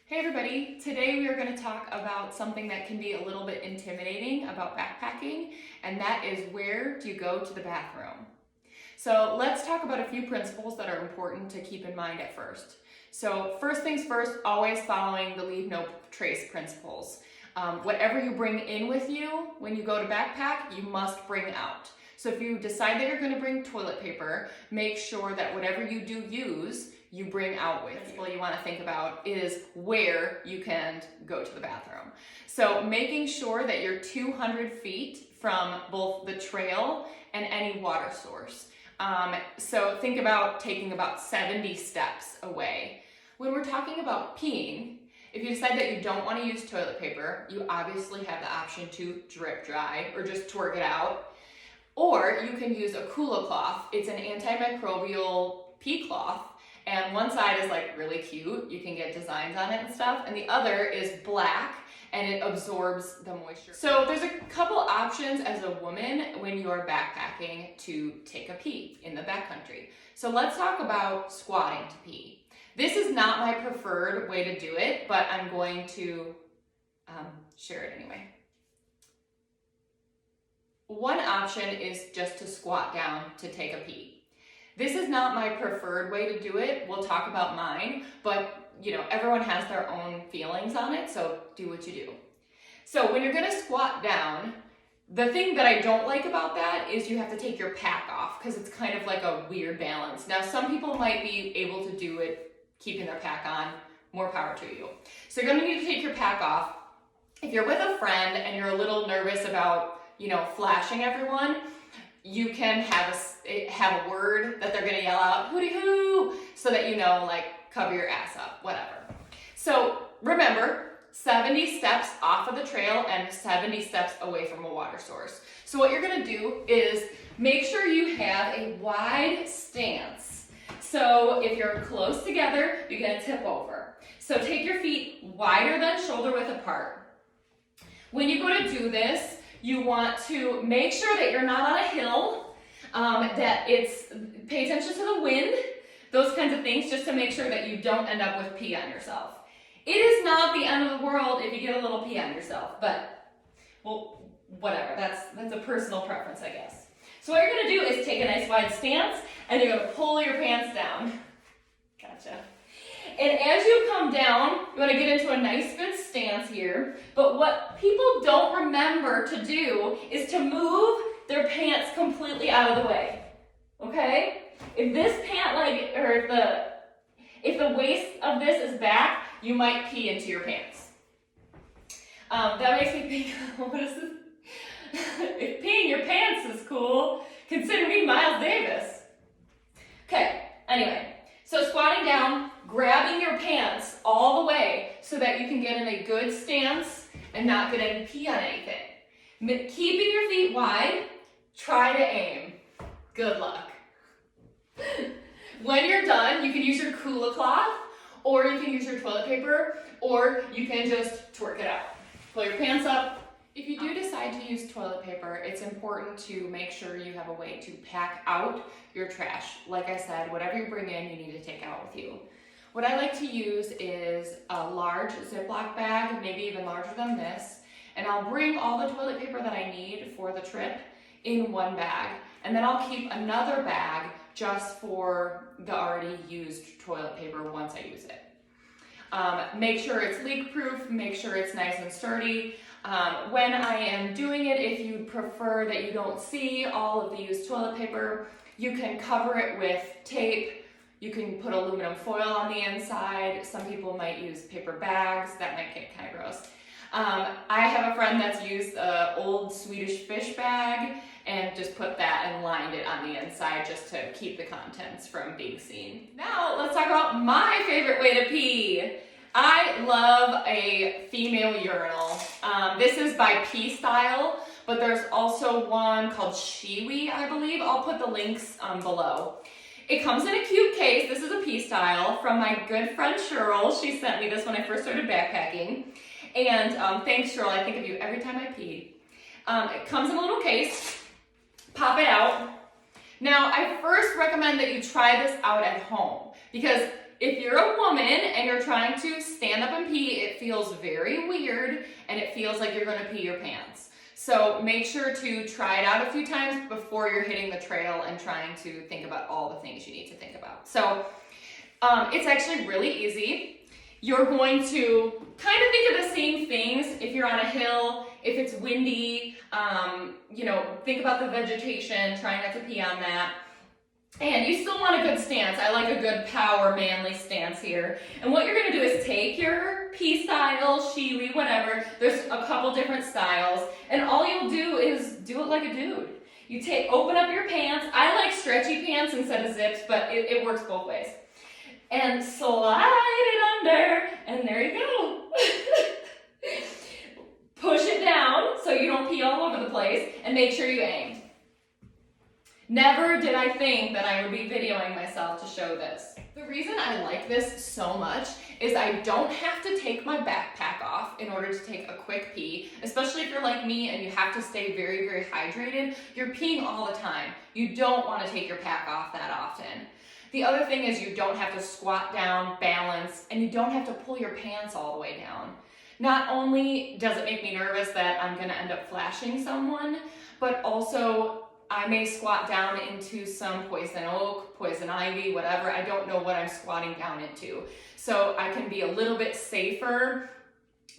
Hey everybody, today we are going to talk about something that can be a little bit intimidating about backpacking, and that is where do you go to the bathroom? So let's talk about a few principles that are important to keep in mind at first. So first things first, always following the leave no trace principles. Whatever you bring in with you when you go to backpack, you must bring out. So if you decide that you're going to bring toilet paper, make sure that whatever you do use, you bring out with you. What you want to think about is where you can go to the bathroom. So making sure that you're 200 feet from both the trail and any water source. So think about taking about 70 steps away. When we're talking about peeing, if you decide that you don't want to use toilet paper, you obviously have the option to drip dry or just twerk it out. Or you can use a Kula cloth. It's an antimicrobial pee cloth. And one side is like really cute, you can get designs on it and stuff, and the other is black and it absorbs the moisture. So there's a couple options as a woman when you're backpacking to take a pee in the backcountry. So let's talk about squatting to pee. This is not my preferred way to do it, but I'm going to share it anyway. One option is just to squat down to take a pee. This is not my preferred way to do it. We'll talk about mine, but everyone has their own feelings on it, so do what you do. So when you're gonna squat down, the thing that I don't like about that is you have to take your pack off because it's kind of like a weird balance. Now, some people might be able to do it keeping their pack on, more power to you. So you're gonna need to take your pack off. If you're with a friend and you're a little nervous about, flashing everyone, you can have a word that they're gonna yell out, hooty hoo, so that cover your ass up, whatever. So remember, 70 steps off of the trail and 70 steps away from a water source. So what you're gonna do is make sure you have a wide stance. So if you're close together, you're gonna tip over. So take your feet wider than shoulder width apart. When you go to do this, you want to make sure that you're not on a hill, pay attention to the wind, those kinds of things, just to make sure that you don't end up with pee on yourself. It is not the end of the world if you get a little pee on yourself, but, well, whatever, that's a personal preference, I guess. So what you're gonna do is take a nice wide stance, and you're gonna pull your pants down. Gotcha. And as you come down, you want to get into a nice good stance here. But what people don't remember to do is to move their pants completely out of the way. Okay? If this pant leg, or if the waist of this is back, you might pee into your pants. That makes me think, what is this? If peeing your pants is cool, consider me Miles Davis. Okay, anyway. So squatting down, grabbing your pants all the way so that you can get in a good stance and not get any pee on anything. Keeping your feet wide, try to aim. Good luck. When you're done, you can use your Kula cloth, or you can use your toilet paper, or you can just twerk it out. Pull your pants up. If you do decide to use toilet paper, it's important to make sure you have a way to pack out your trash. Like I said, whatever you bring in, you need to take out with you. What I like to use is a large Ziploc bag, maybe even larger than this, and I'll bring all the toilet paper that I need for the trip in one bag, and then I'll keep another bag just for the already used toilet paper once I use it. Make sure it's leak-proof, make sure it's nice and sturdy. When I am doing it, if you prefer that you don't see all of the used toilet paper, you can cover it with tape. You can put aluminum foil on the inside. Some people might use paper bags. That might get kind of gross. I have a friend that's used an old Swedish fish bag and just put that and lined it on the inside just to keep the contents from being seen. Now let's talk about my favorite way to pee. I love a female urinal. This is by Pee Style, but there's also one called Shiwi, I believe. I'll put the links below. It comes in a cute case. This is a Pee Style from my good friend Cheryl. She sent me this when I first started backpacking. And thanks, Cheryl. I think of you every time I pee. It comes in a little case. Pop it out. Now, I first recommend that you try this out at home because if you're a woman and you're trying to stand up and pee, it feels very weird and it feels like you're gonna pee your pants. So make sure to try it out a few times before you're hitting the trail and trying to think about all the things you need to think about. So it's actually really easy. You're going to kind of think of the same things if you're on a hill, if it's windy, you know, think about the vegetation, try not to pee on that. And you still want a good stance. I like a good power, manly stance here. And what you're gonna do is take your pee style, shiwi, whatever. There's a couple different styles. And all you'll do is do it like a dude. You open up your pants. I like stretchy pants instead of zips, but it works both ways. And slide it under, and there you go. Push it down so you don't pee all over the place, and make sure you aim. Never did I think that I would be videoing myself to show this. The reason I like this so much is I don't have to take my backpack off in order to take a quick pee, especially if you're like me and you have to stay very, very hydrated. You're peeing all the time. You don't want to take your pack off that often. The other thing is you don't have to squat down, balance, and you don't have to pull your pants all the way down. Not only does it make me nervous that I'm gonna end up flashing someone, but also I may squat down into some poison oak, poison ivy, whatever. I don't know what I'm squatting down into. So I can be a little bit safer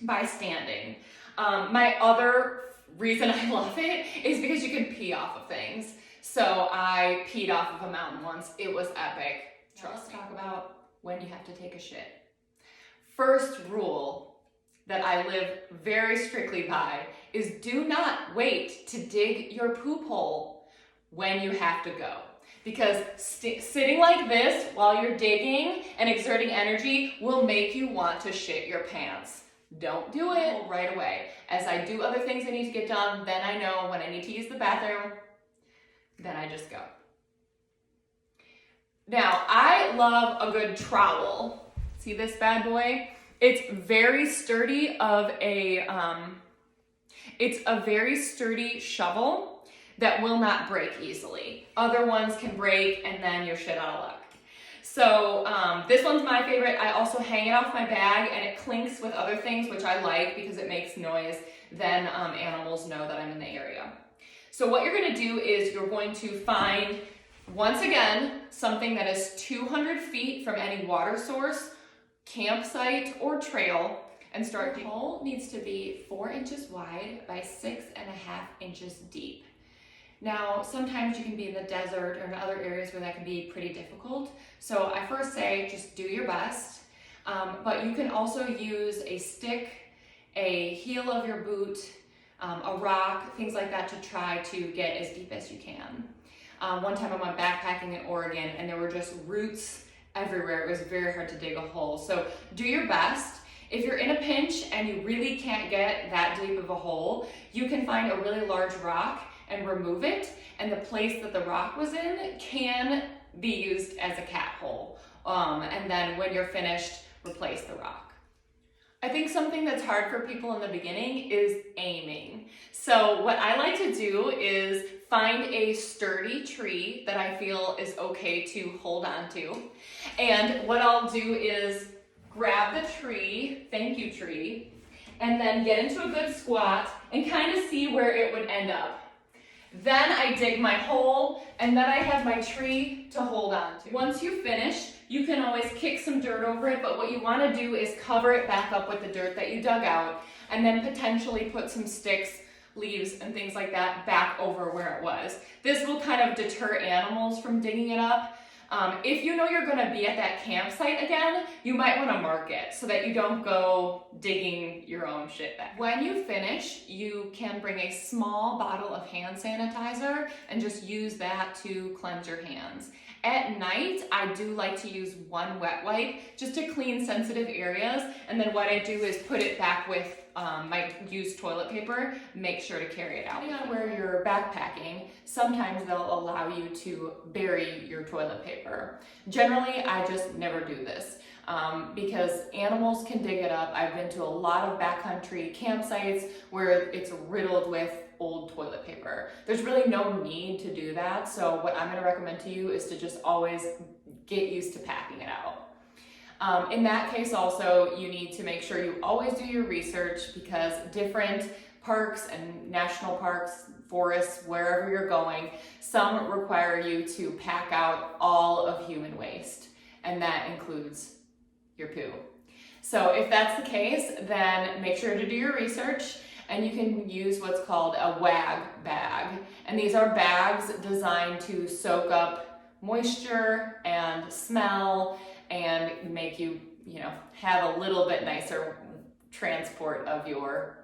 by standing. My other reason I love it is because you can pee off of things. So I peed off of a mountain once. It was epic. Let's talk about when you have to take a shit. First rule that I live very strictly by is do not wait to dig your poop hole when you have to go. Because sitting like this while you're digging and exerting energy will make you want to shit your pants. Don't do it right away. As I do other things I need to get done, then I know when I need to use the bathroom, then I just go. Now, I love a good trowel. See this bad boy? It's very sturdy it's a very sturdy shovel that will not break easily. Other ones can break and then you're shit out of luck. So this one's my favorite. I also hang it off my bag and it clinks with other things, which I like because it makes noise. Then animals know that I'm in the area. So what you're gonna do is you're going to find, once again, something that is 200 feet from any water source, campsite, or trail, and start digging. The hole needs to be 4 inches wide by 6.5 inches deep. Now, sometimes you can be in the desert or in other areas where that can be pretty difficult. So I first say just do your best, but you can also use a stick, a heel of your boot, a rock, things like that to try to get as deep as you can. One time I went backpacking in Oregon and there were just roots everywhere. It was very hard to dig a hole. So do your best. If you're in a pinch and you really can't get that deep of a hole, you can find a really large rock and remove it, and the place that the rock was in can be used as a cat hole. And then when you're finished, replace the rock. I think something that's hard for people in the beginning is aiming. So what I like to do is find a sturdy tree that I feel is okay to hold on to. And what I'll do is grab the tree, thank you tree, and then get into a good squat and kind of see where it would end up. Then I dig my hole, and then I have my tree to hold on to. Once you finish, you can always kick some dirt over it, but what you want to do is cover it back up with the dirt that you dug out, and then potentially put some sticks, leaves, and things like that back over where it was. This will kind of deter animals from digging it up. If you know you're going to be at that campsite again, you might want to mark it so that you don't go digging your own shit back. When you finish, you can bring a small bottle of hand sanitizer and just use that to cleanse your hands. At night, I do like to use one wet wipe just to clean sensitive areas, and then what I do is put it back with my used toilet paper, make sure to carry it out. Depending on where you're backpacking, sometimes they'll allow you to bury your toilet paper. Generally, I just never do this because animals can dig it up. I've been to a lot of backcountry campsites where it's riddled with old toilet paper. There's really no need to do that, so what I'm going to recommend to you is to just always get used to packing it out. In that case also, you need to make sure you always do your research, because different parks and national parks, forests, wherever you're going, some require you to pack out all of human waste, and that includes your poo. So if that's the case, then make sure to do your research, and you can use what's called a Wag Bag. And these are bags designed to soak up moisture and smell and make you, have a little bit nicer transport of your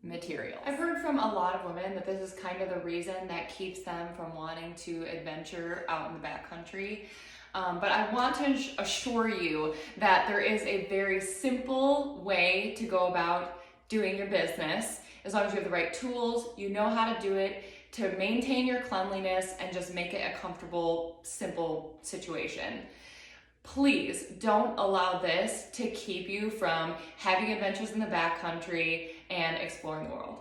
material. I've heard from a lot of women that this is kind of the reason that keeps them from wanting to adventure out in the backcountry. But I want to assure you that there is a very simple way to go about doing your business, as long as you have the right tools, you know how to do it, to maintain your cleanliness and just make it a comfortable, simple situation. Please don't allow this to keep you from having adventures in the backcountry and exploring the world.